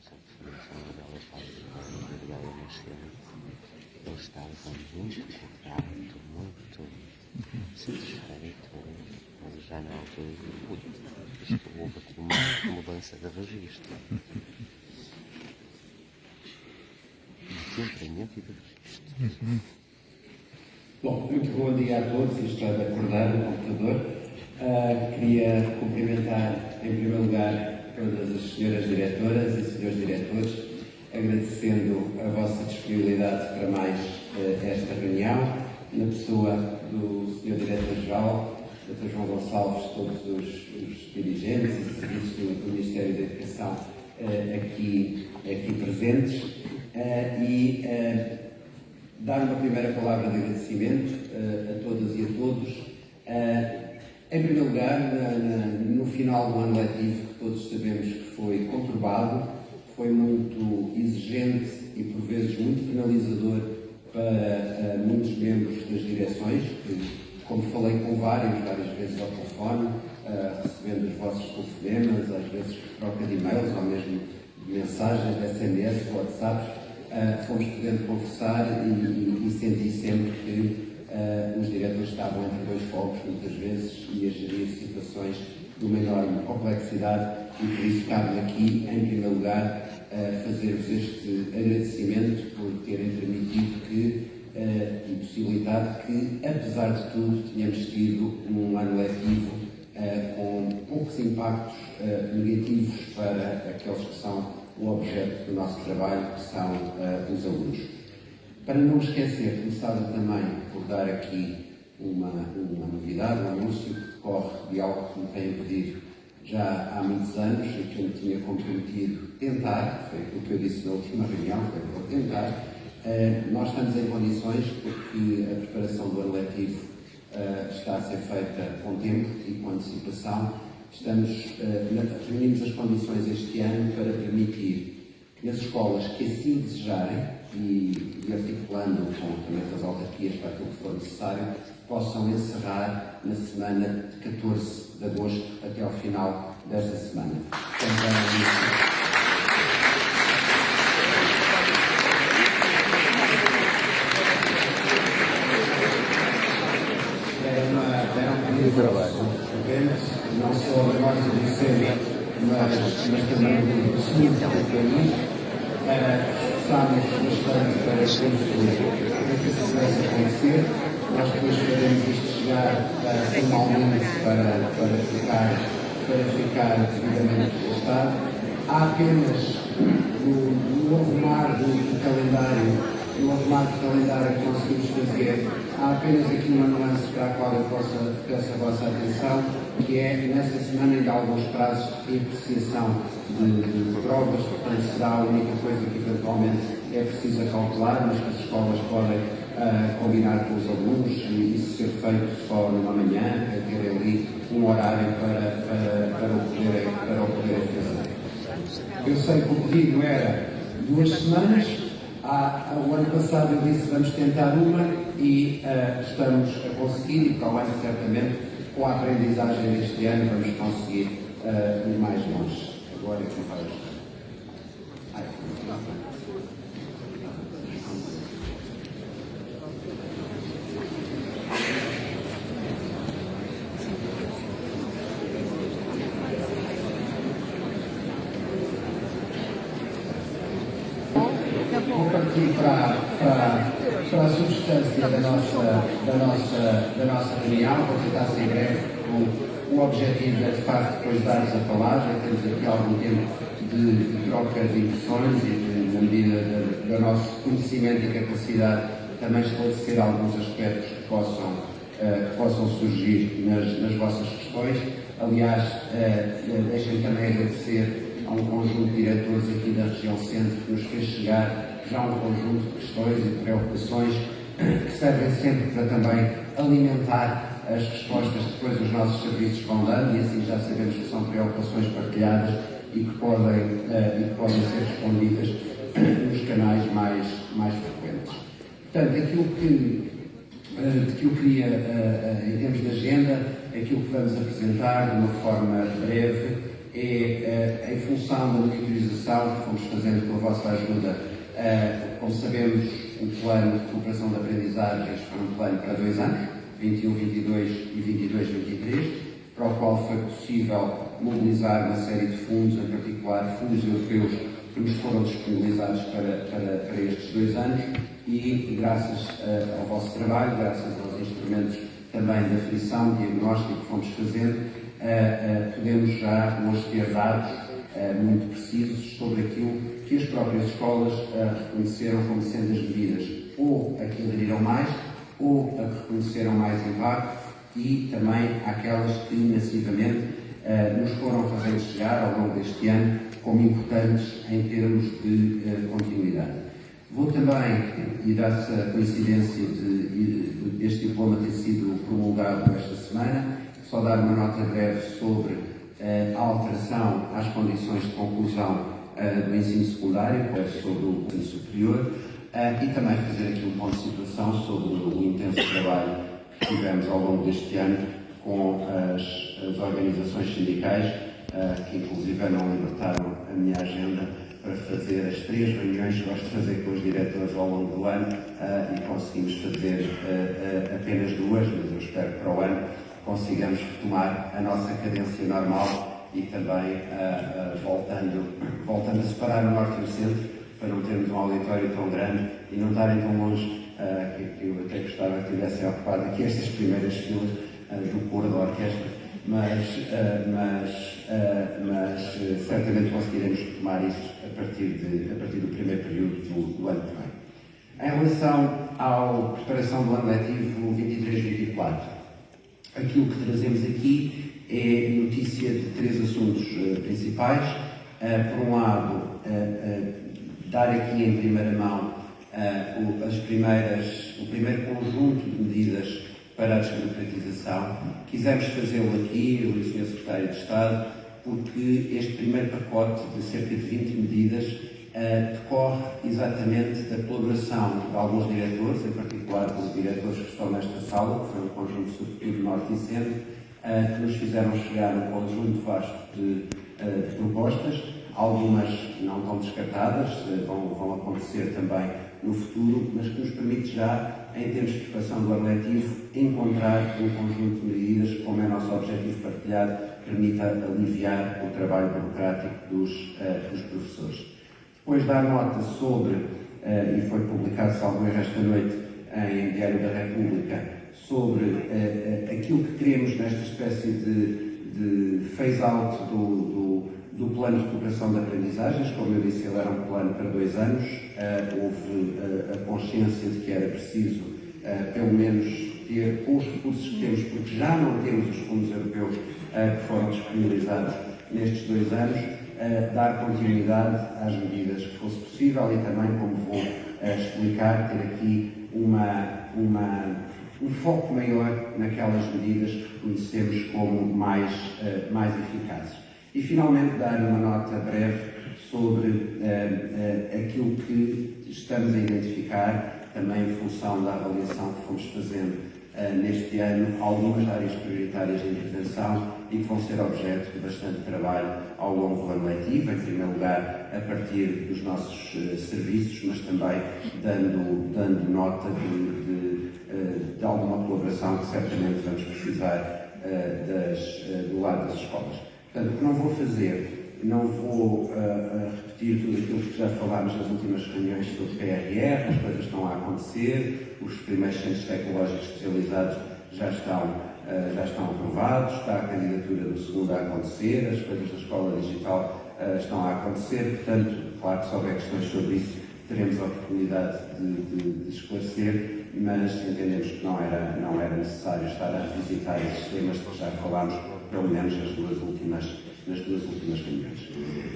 Fundação Isabel Paz de Gaia Nascente, ele estava muito cordato, muito satisfeito, já na altura, isto houve aqui uma mudança de registro, de temperamento e de registro. Bom, muito bom dia a todos. Estou a acordar no computador. Queria cumprimentar, em primeiro lugar, todas as senhoras diretoras e senhores diretores, agradecendo a vossa disponibilidade para mais esta reunião, na pessoa do senhor diretor-geral, Dr. João Gonçalves, todos os dirigentes e serviços do Ministério da Educação aqui presentes, e dar uma primeira palavra de agradecimento a todas e a todos. Em primeiro lugar, no final do ano letivo, que todos sabemos que foi conturbado, foi muito exigente e por vezes muito penalizador para muitos membros das direções, que, como falei com várias vezes ao telefone, recebendo os vossos telefonemas, às vezes troca de e-mails ou mesmo de mensagens, de SMS, WhatsApp, fomos podendo conversar e senti sempre que os diretores estavam entre dois fogos, muitas vezes, e a gerir situações de uma enorme complexidade, e por isso cabe aqui, em primeiro lugar, fazer-vos este agradecimento por terem permitido e possibilitado que, apesar de tudo, tenhamos tido um ano letivo com poucos impactos negativos para aqueles que são o objeto do nosso trabalho, que são os alunos. Para não me esquecer, começava também por dar aqui uma novidade, um anúncio que decorre de algo que me têm pedido já há muitos anos e que eu me tinha comprometido tentar, foi aquilo que eu disse na última reunião, foi vou tentar. Nós estamos em condições, porque a preparação do ano letivo está a ser feita com tempo e com antecipação. Reunimos as condições este ano para permitir que as escolas que assim desejarem, e articulando também com as autarquias para aquilo que for necessário, possam encerrar na semana de 14 de agosto até ao final desta semana. Apenas, não só a nós do centro, mas também do sul do país, esforçámos bastante para que isso pudesse acontecer. Nós depois faremos isto chegar formalmente para ficar devidamente registado. Há apenas no arrumar do calendário que conseguimos fazer, há apenas aqui uma nuance para a qual eu peço a vossa atenção, que é, nesta semana, ainda há alguns prazos de apreciação de provas, portanto, será a única coisa que eventualmente é preciso calcular, mas que as escolas podem combinar com os alunos e isso ser feito só numa manhã, ter ali um horário para o poderem fazer. Eu sei que o pedido era 2 semanas. O ano passado eu disse vamos tentar uma e estamos a conseguir, e para o ano certamente, com a aprendizagem deste ano, vamos conseguir ir mais longe. Agora é que faz. Vou partir para a substância da nossa reunião. Vou tentar ser breve. O objetivo é, de facto, depois dar-vos a palavra. Temos aqui algum tempo de troca de impressões e, na medida do nosso conhecimento e capacidade, também esclarecer alguns aspectos que possam surgir nas vossas questões. Aliás, deixem-me também agradecer a um conjunto de diretores aqui da região centro que nos fez chegar já um conjunto de questões e de preocupações que servem sempre para também alimentar as respostas que depois os nossos serviços vão dando, e assim já sabemos que são preocupações partilhadas e que podem ser respondidas nos canais mais frequentes. Portanto, aquilo que eu queria, em termos de agenda, aquilo que vamos apresentar de uma forma breve em função da monitorização que fomos fazendo com a vossa ajuda. Como sabemos, o plano de recuperação de aprendizagens foi um plano para 2 anos, 21-22 e 22-23, para o qual foi possível mobilizar uma série de fundos, em particular fundos europeus, que nos foram disponibilizados para estes 2 anos e, graças ao vosso trabalho, graças aos instrumentos também de aferição, diagnóstico que fomos fazendo, podemos já hoje ter dados muito precisos sobre aquilo que as próprias escolas reconheceram como sendo as medidas ou a que aderiram mais ou a que reconheceram mais impacto e também aquelas que massivamente nos foram fazendo chegar ao longo deste ano como importantes em termos de continuidade. Vou também, e dá-se a coincidência deste diploma ter sido promulgado esta semana, só dar uma nota breve sobre a alteração às condições de conclusão do ensino secundário, sobre o ensino superior, e também fazer aqui um ponto de situação sobre o intenso trabalho que tivemos ao longo deste ano com as organizações sindicais, que inclusive não libertaram a minha agenda para fazer as 3 reuniões que gosto de fazer com os diretores ao longo do ano e conseguimos fazer apenas 2, mas eu espero que para o ano consigamos retomar a nossa cadência normal e também voltando a separar o norte e o centro para não termos um auditório tão grande e não estarem tão longe, que eu até gostava que tivessem ocupado aqui estas primeiras filas do coro da orquestra, mas certamente conseguiremos retomar isso a partir do primeiro período do ano que vem. Em relação à preparação do ano letivo 23-24, aquilo que trazemos aqui é notícia de 3 assuntos principais. Por um lado, dar aqui em primeira mão o primeiro conjunto de medidas para a desburocratização. Quisemos fazê-lo aqui, eu e o Sr. Secretário de Estado, porque este primeiro pacote de cerca de 20 medidas decorre exatamente da colaboração de alguns diretores, em particular dos diretores que estão nesta sala, que foi um conjunto sobretudo norte e centro, que nos fizeram chegar um conjunto vasto de propostas, algumas não tão descartadas, vão acontecer também no futuro, mas que nos permite já, em termos de preparação do ano letivo, encontrar um conjunto de medidas, como é nosso objetivo partilhado, permita aliviar o trabalho burocrático dos professores. Depois dar nota sobre, e foi publicado salvo erro esta noite em Diário da República, sobre aquilo que queremos nesta espécie de phase-out do plano de recuperação de aprendizagens. Como eu disse, ele era um plano para 2 anos. Houve a consciência de que era preciso, pelo menos, ter os recursos que temos, porque já não temos os fundos europeus que foram disponibilizados nestes 2 anos, dar continuidade às medidas que fosse possível e também, como vou explicar, ter aqui um foco maior naquelas medidas que reconhecemos como mais eficazes. E, finalmente, dar uma nota breve sobre aquilo que estamos a identificar, também em função da avaliação que fomos fazendo neste ano, algumas áreas prioritárias de intervenção e que vão ser objeto de bastante trabalho ao longo do ano letivo, em primeiro lugar a partir dos nossos serviços, mas também dando nota de alguma colaboração que certamente vamos precisar do lado das escolas. Portanto, o que não vou fazer, não vou repetir tudo aquilo que já falámos nas últimas reuniões sobre PRR, as coisas estão a acontecer, os primeiros centros tecnológicos especializados já estão aprovados, está a candidatura do segundo a acontecer, as coisas da escola digital estão a acontecer, portanto, claro que se houver questões sobre isso, teremos a oportunidade de esclarecer, mas entendemos que não era necessário estar a revisitar esses temas que já falámos, pelo menos nas duas últimas reuniões.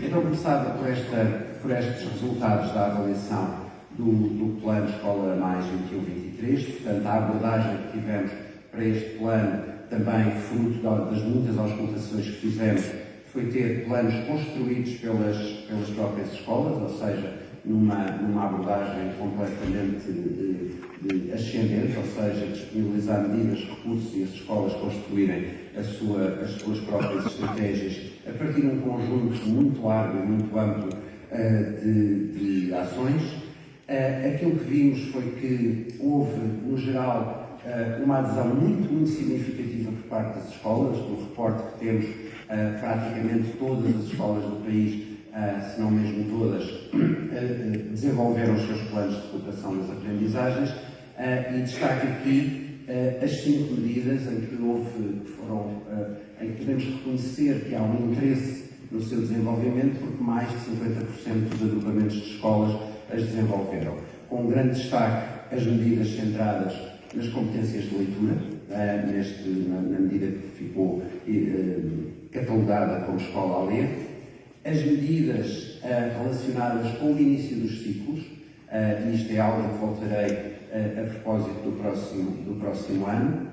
Então, começada por estes resultados da avaliação do plano Escola Mais 21-23, portanto, a abordagem que tivemos para este plano, também fruto das muitas auscultações que fizemos, foi ter planos construídos pelas próprias escolas, ou seja, numa abordagem completamente ascendente, ou seja, disponibilizar medidas, recursos e as escolas construírem as suas próprias estratégias a partir de um conjunto muito largo e muito amplo de ações. Aquilo que vimos foi que houve, no geral, uma adesão muito significativa por parte das escolas. No reporte que temos, praticamente todas as escolas do país, se não mesmo todas, desenvolveram os seus planos de recuperação das aprendizagens, e destaco aqui as 5 medidas em que em que podemos reconhecer que há um interesse no seu desenvolvimento, porque mais de 50% dos agrupamentos de escolas as desenvolveram. Com um grande destaque as medidas centradas nas competências de leitura, na medida que ficou catalogada como escola a ler, as medidas relacionadas com o início dos ciclos, e isto é algo que voltarei a propósito do próximo ano,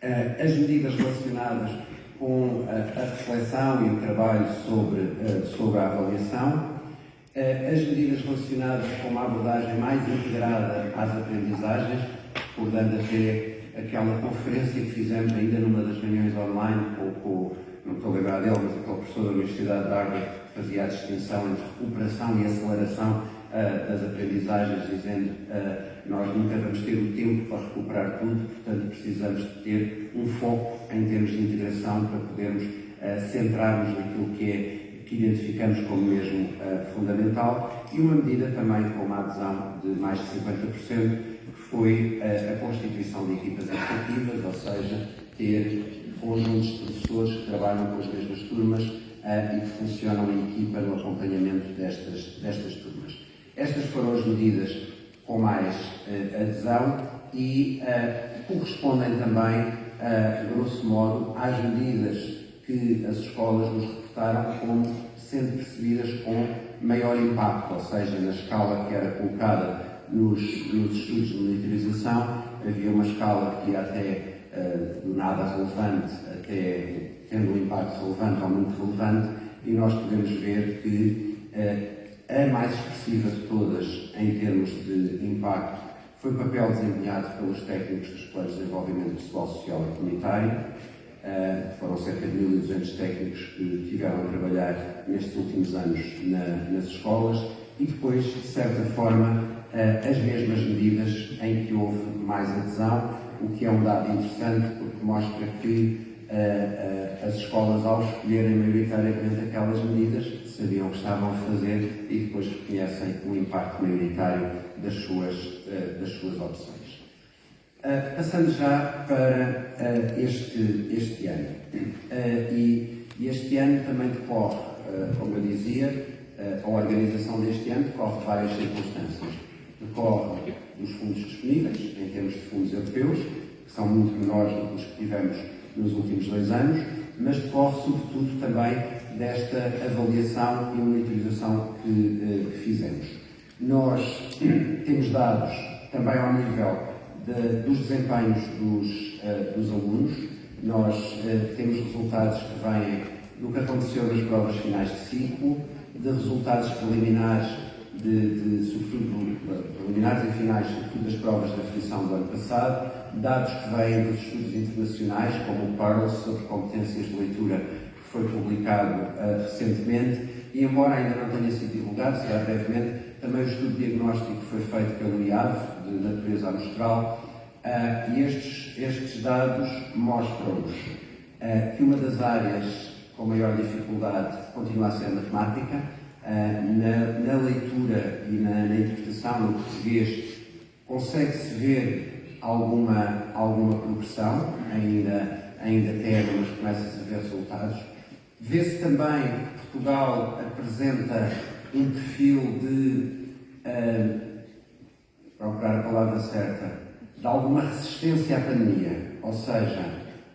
as medidas relacionadas com a reflexão e o trabalho sobre a avaliação, as medidas relacionadas com uma abordagem mais integrada às aprendizagens, recordando até aquela conferência que fizemos ainda numa das reuniões online não estou a lembrar dele, mas aquele professor da Universidade de Harvard que fazia a distinção entre recuperação e aceleração das aprendizagens, dizendo nós nunca vamos ter o tempo para recuperar tudo, portanto precisamos de ter um foco em termos de integração para podermos centrarmos naquilo que identificamos como mesmo fundamental, e uma medida também com uma adesão de mais de 50%, que foi a constituição de equipas educativas, ou seja, ter conjuntos de professores que trabalham com as mesmas turmas e que funcionam em equipa no acompanhamento destas turmas. Estas foram as medidas com mais adesão e correspondem também, grosso modo, às medidas que as escolas nos reportaram como sendo percebidas com maior impacto, ou seja, na escala que era colocada nos estudos de monitorização, havia uma escala que ia até do nada relevante até tendo um impacto relevante ou muito relevante, e nós podemos ver que a mais expressiva de todas em termos de impacto foi o papel desempenhado pelos técnicos dos planos de desenvolvimento pessoal, social e comunitário. Foram cerca de 1.200 técnicos que tiveram a trabalhar nestes últimos anos nas escolas, e depois, de certa forma, as mesmas medidas em que houve mais adesão, o que é um dado interessante porque mostra que as escolas, ao escolherem maioritariamente aquelas medidas, sabiam o que estavam a fazer e depois reconhecem o impacto maioritário das suas opções. Passando já para este ano. E este ano também decorre, como eu dizia, a organização deste ano decorre de várias circunstâncias. Decorre dos fundos disponíveis, em termos de fundos europeus, que são muito menores do que os que tivemos nos últimos 2 anos, mas decorre sobretudo também desta avaliação e monitorização que fizemos. Nós temos dados também ao nível dos desempenhos dos alunos. Nós temos resultados que vêm do que aconteceu nas provas finais de ciclo, de resultados preliminares, sobretudo preliminares e finais, sobretudo das provas da aflição do ano passado, dados que vêm dos estudos internacionais, como o PEARL sobre competências de leitura, que foi publicado recentemente, e embora ainda não tenha sido divulgado, será brevemente, também o estudo diagnóstico que foi feito pelo IAV, de natureza amostral, e estes dados mostram-nos que uma das áreas com maior dificuldade continua a ser a matemática. Na leitura e na interpretação no português consegue-se ver alguma progressão, ainda terra, mas começa-se a ver resultados. Vê-se também que Portugal apresenta um perfil de, procurar a palavra certa, de alguma resistência à pandemia, ou seja,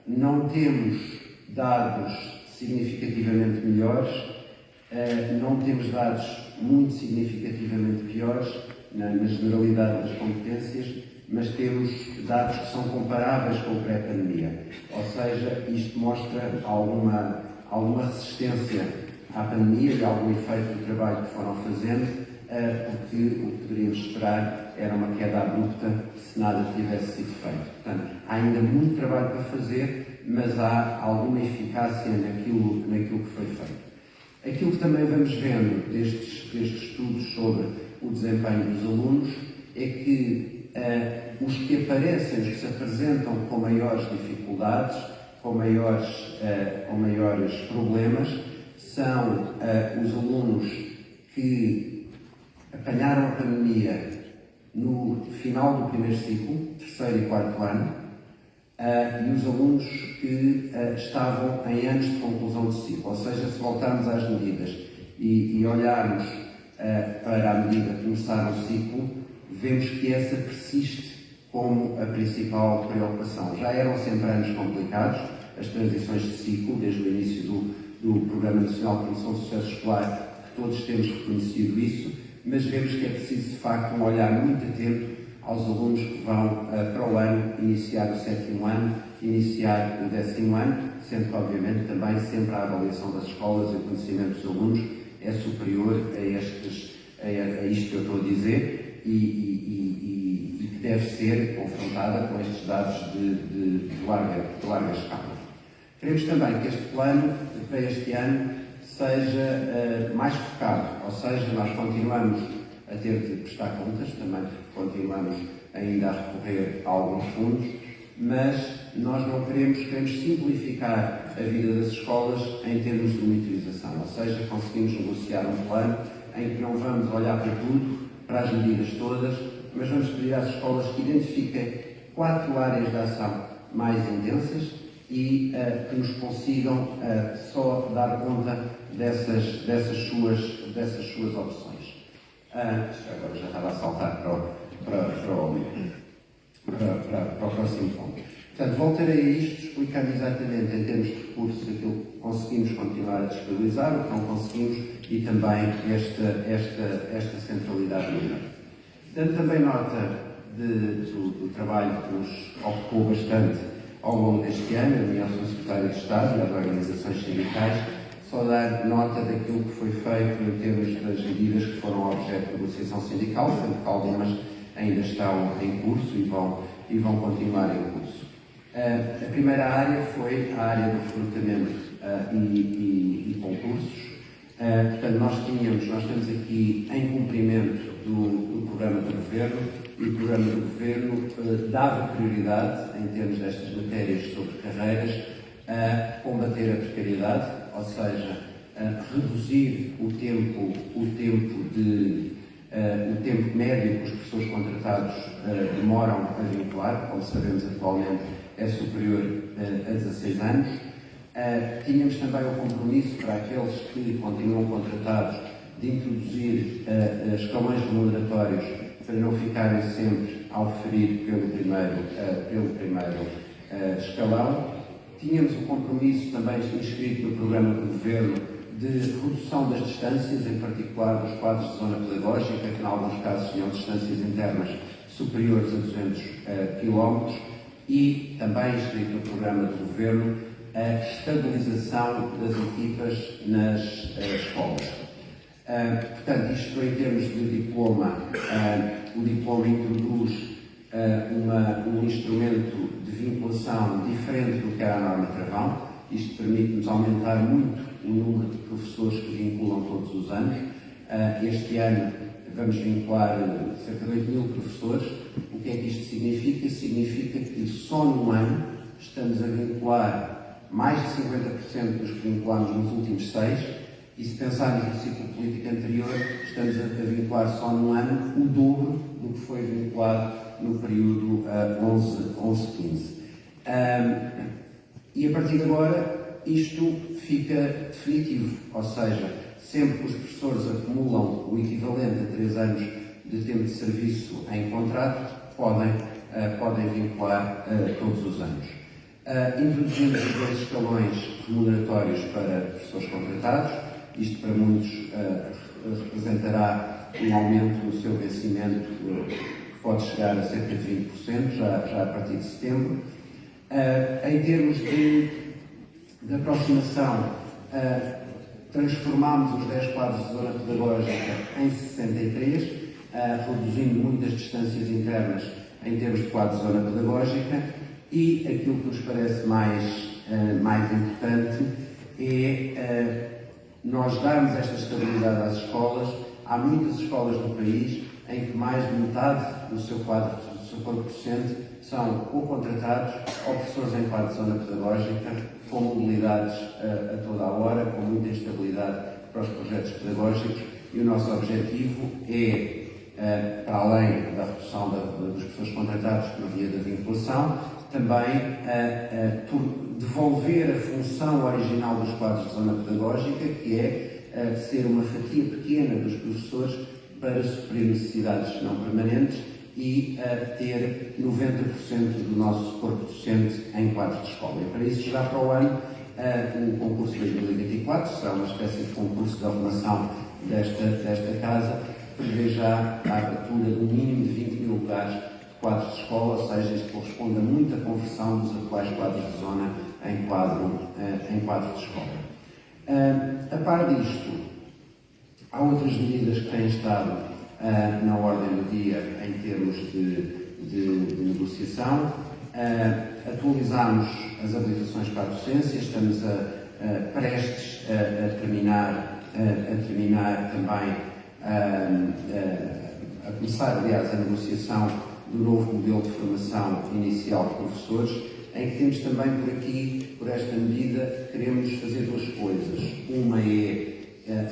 não temos dados significativamente melhores, não temos dados muito significativamente piores na generalidade das competências, mas temos dados que são comparáveis com o pré-pandemia. Ou seja, isto mostra alguma resistência à pandemia e algum efeito do trabalho que foram fazendo, porque o que poderíamos esperar era uma queda abrupta se nada tivesse sido feito. Portanto, há ainda muito trabalho para fazer, mas há alguma eficácia naquilo que foi feito. Aquilo que também vamos vendo destes estudos sobre o desempenho dos alunos é que os que aparecem, os que se apresentam com maiores dificuldades, com maiores problemas, são os alunos que apanharam a pandemia no final do primeiro ciclo, terceiro e quarto ano, e os alunos que estavam em anos de conclusão de ciclo. Ou seja, se voltarmos às medidas e olharmos para a medida de começar o ciclo, vemos que essa persiste como a principal preocupação. Já eram sempre anos complicados, as transições de ciclo, desde o início do Programa Nacional de Promoção do Sucesso Escolar, que todos temos reconhecido isso, mas vemos que é preciso, de facto, um olhar muito atento aos alunos que vão para o ano iniciar o 7º ano, iniciar o 10º ano, sendo que, obviamente, também sempre a avaliação das escolas e o conhecimento dos alunos é superior a isto que eu estou a dizer e que deve ser confrontada com estes dados de larga escala. Queremos também que este plano, para este ano, seja mais focado, ou seja, nós continuamos a ter de prestar contas, também continuamos ainda a recorrer a alguns fundos, mas nós não queremos simplificar a vida das escolas em termos de monitorização, ou seja, conseguimos negociar um plano em que não vamos olhar para tudo, para as medidas todas, mas vamos pedir às escolas que identifiquem 4 áreas de ação mais intensas e que nos consigam só dar conta dessas suas opções. Agora já estava a saltar para o próximo ponto. Portanto, voltarei a isto, explicando exatamente em termos de recursos aquilo que conseguimos continuar a disponibilizar, o que não conseguimos e também esta centralidade maior. Dando também nota do trabalho que nos ocupou bastante ao longo deste ano, a Sr. Secretário de Estado e às organizações sindicais, só dar nota daquilo que foi feito em termos das medidas que foram objeto de negociação sindical, sendo que algumas ainda estão em curso e vão continuar em curso. A primeira área foi a área do recrutamento e concursos. Portanto, nós temos aqui em cumprimento do programa do Governo, e o programa do Governo dava prioridade, em termos destas matérias sobre carreiras, a combater a precariedade, ou seja, reduzir o tempo médio que os professores contratados demoram a vincular, como sabemos atualmente é superior a 16 anos. Tínhamos também o compromisso para aqueles que continuam contratados de introduzir escalões remuneratórios para não ficarem sempre a oferir pelo primeiro escalão. Tínhamos o compromisso também inscrito no programa do Governo de redução das distâncias, em particular dos quadros de zona pedagógica, que em alguns casos tinham distâncias internas superiores a 200 km, e também inscrito no programa do Governo a estabilização das equipas nas escolas. Portanto, isto em termos de diploma, o diploma introduz um instrumento de vinculação diferente do que era a norma travão. Isto permite-nos aumentar muito o número de professores que vinculam todos os anos. Este ano vamos vincular cerca de 8.000 professores. O que é que isto significa? Significa que só num ano estamos a vincular mais de 50% dos que vinculamos nos últimos 6, e se pensarmos no ciclo político anterior, estamos a vincular só num ano o dobro do que foi vinculado no período 11-15. E a partir de agora, isto fica definitivo, ou seja, sempre que os professores acumulam o equivalente a 3 anos de tempo de serviço em contrato, podem vincular todos os anos. Introduzimos os 2 escalões remuneratórios para professores contratados. Isto para muitos representará um aumento no seu vencimento que pode chegar a cerca de 20%, já a partir de setembro. Em termos de aproximação, transformámos os 10 quadros de zona pedagógica em 63, reduzindo muitas distâncias internas em termos de quadro de zona pedagógica, e aquilo que nos parece mais importante é nós darmos esta estabilidade às escolas. Há muitas escolas no país em que mais de metade do seu quadro, do seu corpo docente, são ou contratados ou professores em quadro de zona pedagógica, com mobilidades a toda a hora, com muita estabilidade para os projetos pedagógicos, e o nosso objetivo é, para além da redução dos professores contratados por via da vinculação, também devolver a função original dos quadros de zona pedagógica, que é ser uma fatia pequena dos professores para suprir necessidades não permanentes e ter 90% do nosso corpo docente em quadros de escola. E para isso, já para o ano, o concurso de 2024, será uma espécie de concurso de arrumação desta casa, prevê já a abertura de um mínimo de 20 mil lugares de quadros de escola, ou seja, isto corresponde a muita conversão dos atuais quadros de zona em quadro de escola. A par disto, há outras medidas que têm estado na ordem do dia em termos de negociação. Atualizamos as habilitações para a docência, estamos prestes a terminar também, a começar, aliás, a negociação do novo modelo de formação inicial de professores, em que temos também por aqui, por esta medida, queremos fazer duas coisas. Uma é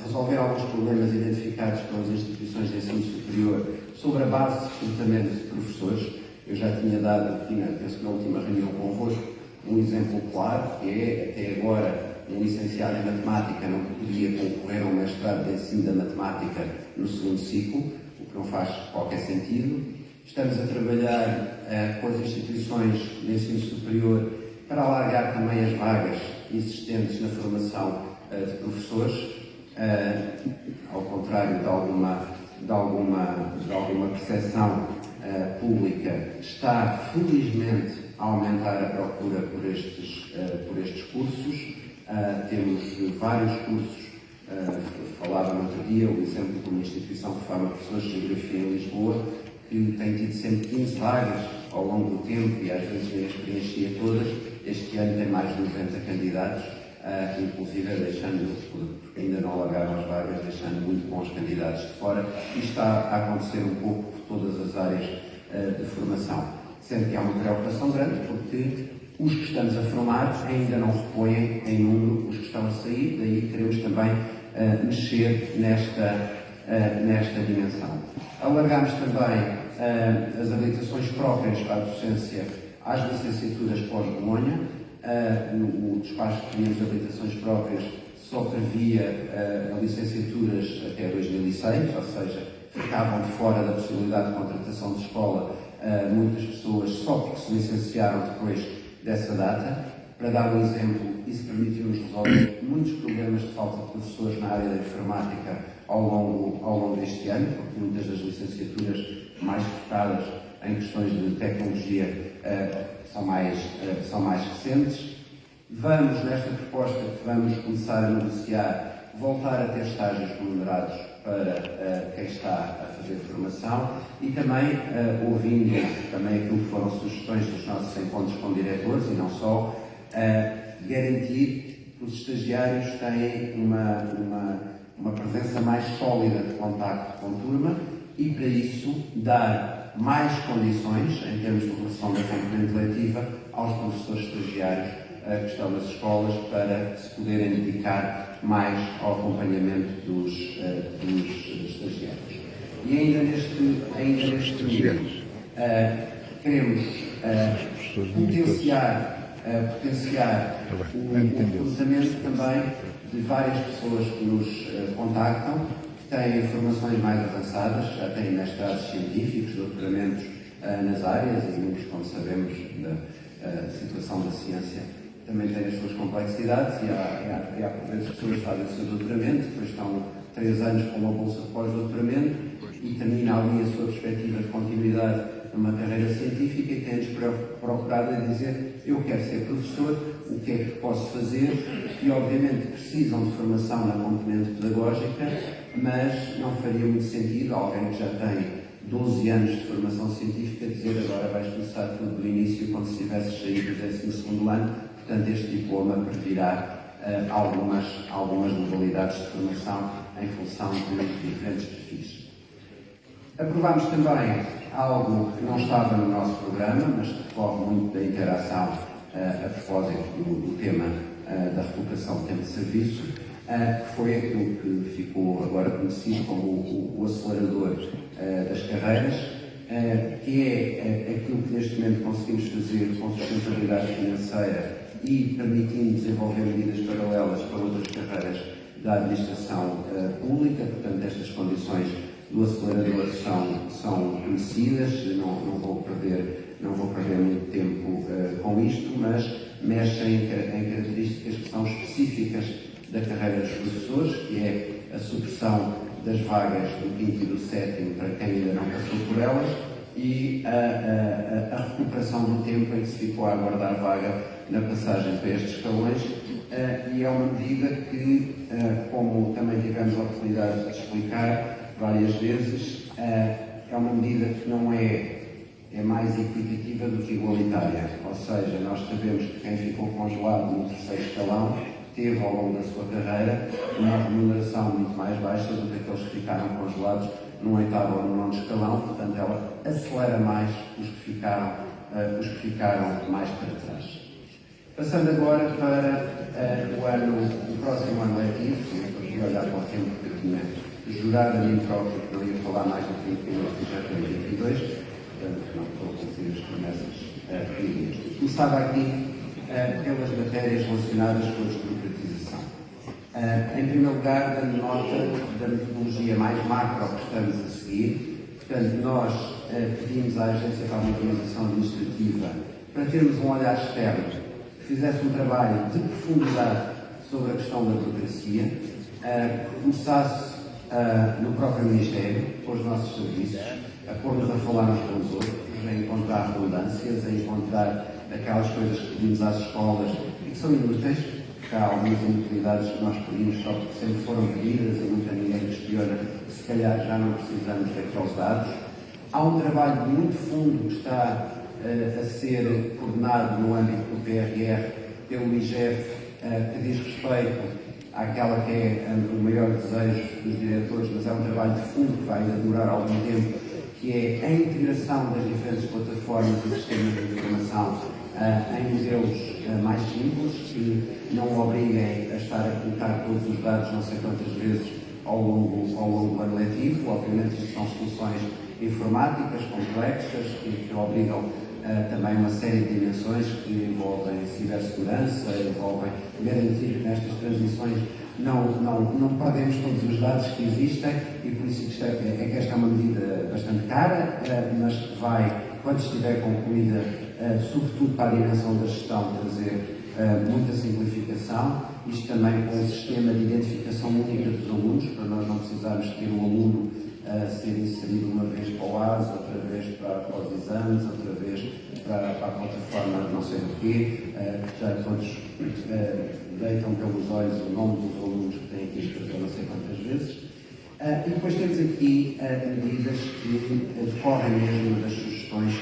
resolver alguns problemas identificados pelas instituições de ensino superior sobre a base de recrutamento de professores. Eu já tinha dado aqui, penso que na última reunião convosco, um exemplo claro, que é, até agora, um licenciado em matemática não podia concorrer ao mestrado de ensino da matemática no segundo ciclo, o que não faz qualquer sentido. Estamos a trabalhar com as instituições de ensino superior para alargar também as vagas existentes na formação de professores, ao contrário de alguma percepção pública, está felizmente a aumentar a procura por estes cursos. Temos vários cursos, falava no outro dia o exemplo de uma instituição que forma professores de Geografia em Lisboa, que tem tido sempre 15 vagas ao longo do tempo e às vezes nem as preenchia todas. Este ano tem mais de 90 candidatos, inclusive deixando, porque ainda não alargaram as vagas, deixando muito bons candidatos de fora, e está a acontecer um pouco por todas as áreas de formação. Sendo que há uma preocupação grande, porque os que estamos a formar ainda não repõem em número os que estão a sair, daí queremos também mexer nesta dimensão. Alargamos também as habilitações próprias para a docência às licenciaturas pós-Bolonha. No despacho que tínhamos de habilitações próprias só previa licenciaturas até 2006, ou seja, ficavam de fora da possibilidade de contratação de escola muitas pessoas só porque se licenciaram depois dessa data. Para dar um exemplo, isso permitiu-nos resolver muitos problemas de falta de professores na área da informática ao longo deste ano, porque muitas das licenciaturas mais focadas em questões de tecnologia são mais recentes. Vamos, nesta proposta que vamos começar a negociar, voltar a ter estágios remunerados para quem está a fazer formação e também, ouvindo também aquilo que foram sugestões dos nossos encontros com diretores e não só, garantir que os estagiários têm uma presença mais sólida de contacto com a turma e, para isso, dar mais condições, em termos de redução da componente letiva, aos professores estagiários que estão nas escolas para se poderem dedicar mais ao acompanhamento dos estagiários. E ainda neste nível, queremos potenciar o cruzamento também de várias pessoas que nos contactam, que têm formações mais avançadas, já têm mestrados científicos, doutoramentos nas áreas, e muitos, como sabemos, da situação da ciência também tem as suas complexidades, e há por vezes pessoas que fazem o seu doutoramento, depois estão 3 anos com uma bolsa de pós-doutoramento e termina ali a sua perspectiva de continuidade numa carreira científica e tem-nos procurado a dizer: eu quero ser professor, o que é que posso fazer, e obviamente precisam de formação na componente pedagógica, mas não faria muito sentido alguém que já tem 12 anos de formação científica dizer agora vais começar tudo do início como se tivesse saído do 12º ano. Portanto, este diploma previrá algumas modalidades de formação em função de diferentes perfis. Aprovámos também algo que não estava no nosso programa, mas que decorre muito da interação a propósito do tema da recuperação de tempo de serviço, que foi aquilo que ficou agora conhecido como o acelerador das carreiras, que é aquilo que neste momento conseguimos fazer com sustentabilidade financeira e permitindo desenvolver medidas paralelas para outras carreiras da administração pública. Portanto, estas condições do acelerador são conhecidas, não vou perder muito tempo com isto, mas mexem em características que são específicas da carreira dos professores, que é a supressão das vagas do 5º e do 7º para quem ainda não passou por elas, e a recuperação do tempo em que se ficou a aguardar vaga na passagem para estes escalões, e é uma medida que, como também tivemos a oportunidade de explicar várias vezes, é uma medida que não é mais equitativa do que igualitária, ou seja, nós sabemos que quem ficou congelado no 3º escalão teve ao longo da sua carreira uma remuneração muito mais baixa do que aqueles que ficaram congelados no 8º ou no 9º escalão. Portanto, ela acelera mais os que ficaram mais para trás. Passando agora para o próximo ano letivo, eu vou olhar para o tempo que eu tinha jurado a mim próprio que não ia falar mais do que eu já tenho 22, portanto não estou a cumprir as promessas que começava aqui pelas matérias relacionadas com a desburocratização. Em primeiro lugar, dando nota da metodologia mais macro que estamos a seguir. Portanto, nós pedimos à Agência para a Modernização Administrativa para termos um olhar externo, que fizesse um trabalho de profundidade sobre a questão da burocracia, que começasse no próprio Ministério, com os nossos serviços, a pôr-nos a falar uns com os outros, a encontrar redundâncias, a encontrar aquelas coisas que pedimos às escolas e que são inúteis, porque há algumas inutilidades que nós pedimos só porque sempre foram pedidas e nunca ninguém questiona, se calhar já não precisamos daqueles dados. Há um trabalho muito fundo que está a ser coordenado no âmbito do PRR pelo IGF, que diz respeito àquela que é o maior desejo dos diretores, mas é um trabalho de fundo que vai ainda demorar algum tempo, que é a integração das diferentes plataformas e sistemas de informação em modelos mais simples, que não obriguem a estar a colocar todos os dados não sei quantas vezes ao longo do ano letivo. Obviamente, isto são soluções informáticas complexas que obrigam também uma série de dimensões que envolvem cibersegurança, envolvem garantir que nestas transições não perdemos todos os dados que existem, e por isso que esta é uma medida bastante cara, mas que vai, quando estiver concluída, sobretudo para a dimensão da gestão, trazer muita simplificação. Isto também com um sistema de identificação única dos alunos, para nós não precisarmos ter o aluno ser inserido uma vez para o AS, outra vez para os exames, outra vez para a plataforma não sei do quê, já todos deitam pelos olhos o nome dos alunos que têm que escrever não sei quantas vezes. E depois temos aqui medidas que decorrem mesmo das sugestões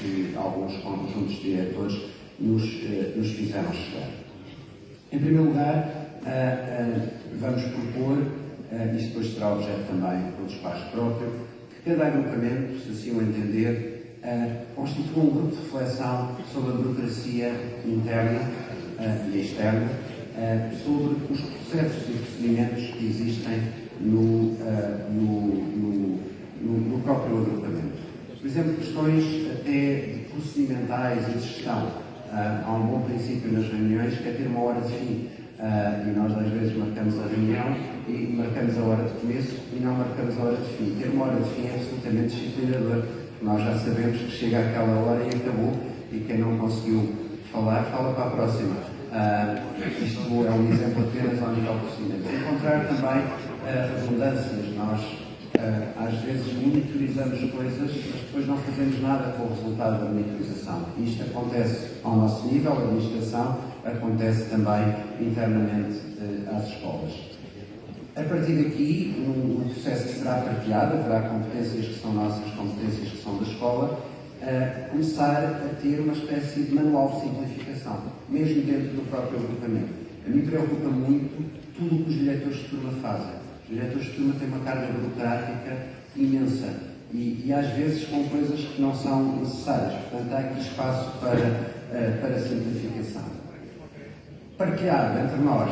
que alguns conjuntos de diretores nos fizeram chegar. Em primeiro lugar, vamos propor, isto depois será objeto também do despacho próprio, que cada agrupamento, se assim o entender, constitua um grupo de reflexão sobre a burocracia interna e externa, sobre os processos e procedimentos que existem no próprio agrupamento. Por exemplo, questões até procedimentais e de gestão. Há um bom princípio nas reuniões que é ter uma hora de fim. E nós às vezes marcamos a reunião e marcamos a hora de começo e não marcamos a hora de fim. Ter uma hora de fim é absolutamente disciplinador. Nós já sabemos que chega àquela hora e acabou, e quem não conseguiu falar, fala para a próxima. Isto é um exemplo apenas ao nível procedimento. Encontrar também redundâncias. Nós às vezes monitorizamos coisas, mas depois não fazemos nada com o resultado da monitorização. Isto acontece ao nosso nível, a administração, acontece também internamente às escolas. A partir daqui, um processo que será partilhado, haverá competências que são nossas, competências que são da escola, começar a ter uma espécie de manual de simplificação, mesmo dentro do próprio agrupamento. A mim preocupa muito tudo o que os diretores de turma fazem. Os diretores de turma têm uma carga burocrática imensa e às vezes com coisas que não são necessárias. Portanto, há aqui espaço para simplificação. Partilhar entre nós,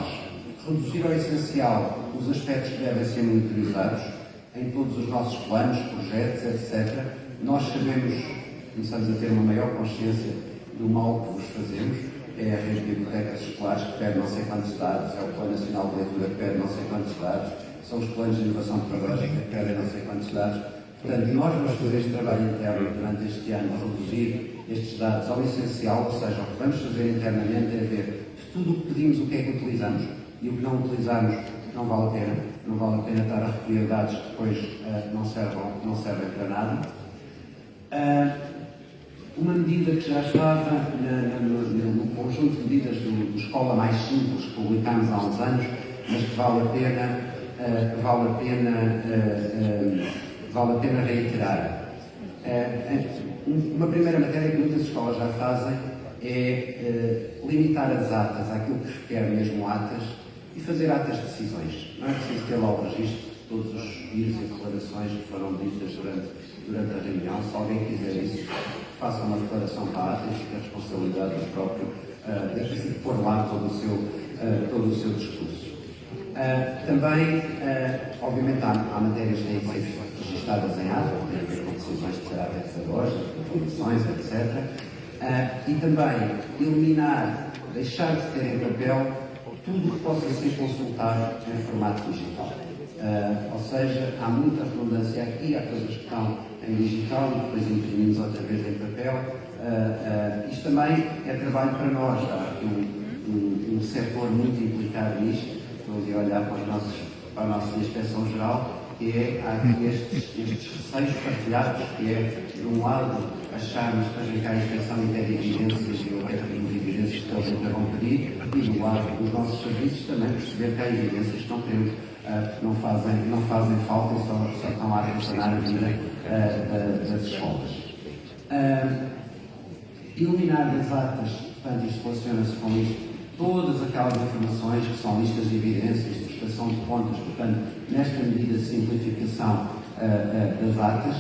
reduzir ao essencial os aspectos que devem ser monitorizados em todos os nossos planos, projetos, etc. Nós começamos a ter uma maior consciência do mal que vos fazemos, que é a rede de bibliotecas escolares que pede não sei quantos dados, é o Plano Nacional de Leitura que pede não sei quantos dados, são os planos de inovação pedagógica que pedem não sei quantos dados. Portanto, nós vamos fazer este trabalho interno durante este ano, a reduzir estes dados ao essencial, ou seja, o que vamos fazer internamente é ver se tudo o que pedimos, o que é que utilizamos e o que não utilizamos não vale a pena. Não vale a pena estar a recolher dados que depois não servem para nada. Uma medida que já estava no conjunto de medidas do Escola Mais Simples, que publicámos há uns anos, mas que vale a pena reiterar. Uma primeira matéria que muitas escolas já fazem é limitar as atas àquilo que requer mesmo atas e fazer atas de decisões. Não é preciso ter lá o registro de todos os suspiros e declarações que foram ditas durante a reunião. Se alguém quiser isso, faça uma declaração para a ata e fica a responsabilidade do próprio de pôr lá todo o seu discurso. Também, obviamente, há matérias que têm que ser registadas em ata, têm a ver com decisões de caráter pedagógico, comissões, etc. E também eliminar, deixar de ter em papel tudo o que possa ser consultado em formato digital. Ou seja, há muita redundância aqui, há coisas que estão em digital e depois imprimimos outra vez em papel. Isto também é trabalho para nós. Há aqui um setor muito implicado nisto. Estou ali a olhar para a nossa Inspeção-Geral, que há aqui estes receios partilhados, que é, de um lado, acharmos que a inspeção não tem evidências e o resto de evidências que eles ainda vão pedir, e do lado dos nossos serviços também perceber que há evidências que não temos, que não fazem falta e só estão a relacionar a vida das escolas. Eliminar das atas, portanto, isto funciona-se com isto, todas aquelas informações que são listas de evidências, de prestação de contas, portanto, nesta medida de simplificação das atas.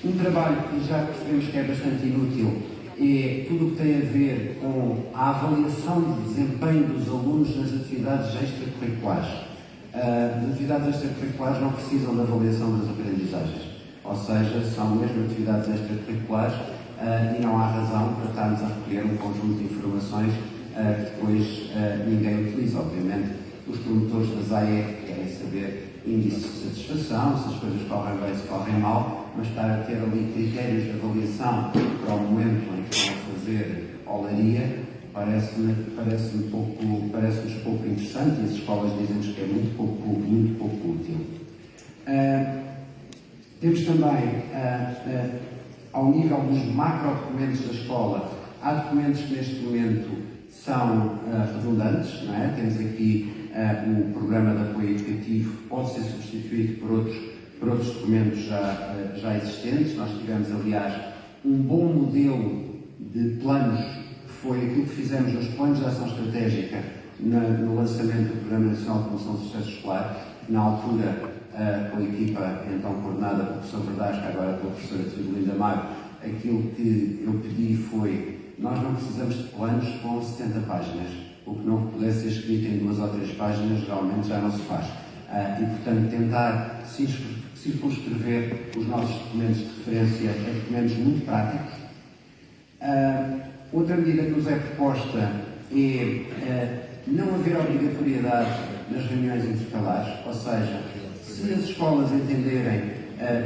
Um trabalho que já percebemos que é bastante inútil é tudo o que tem a ver com a avaliação de desempenho dos alunos nas atividades extracurriculares. As atividades extracurriculares não precisam de avaliação das aprendizagens, ou seja, são mesmo atividades extracurriculares e não há razão para estarmos a recolher um conjunto de informações que depois ninguém utiliza. Obviamente, os promotores das AE querem saber índices de satisfação, se as coisas correm bem, se correm mal, mas estar a ter ali critérios de avaliação para o momento em que vão fazer olaria parece-nos pouco interessante e as escolas dizem-nos que é muito pouco útil. Temos também, ao nível dos macro-documentos da escola, há documentos que neste momento são redundantes, não é? Temos aqui o programa de apoio educativo, pode ser substituído por outros documentos já existentes. Nós tivemos, aliás, um bom modelo de planos, que foi aquilo que fizemos nos planos de ação estratégica no lançamento do Programa Nacional de Promoção do Sucesso Escolar, na altura, com a equipa então coordenada pelo professor Verdasca, agora pela professora Teodolinda Maio. Aquilo que eu pedi foi: nós não precisamos de planos com 70 páginas. O que não pudesse ser escrito em 2 ou 3 páginas geralmente já não se faz. E, portanto, tentar circunscrever os nossos documentos de referência a documentos muito práticos. Outra medida que nos é proposta é não haver obrigatoriedade nas reuniões intercalares, ou seja, se as escolas entenderem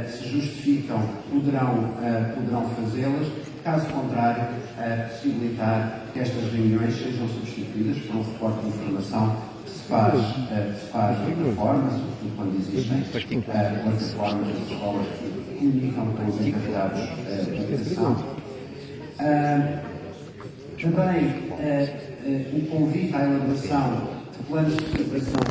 que se justificam, poderão fazê-las. Caso contrário, possibilitar que estas reuniões sejam substituídas por um reporte de informação que se faz de outra forma, sobretudo quando existem plataformas das escolas que comunicam com os encarregados de educação. Também o convite à elaboração de planos de preparação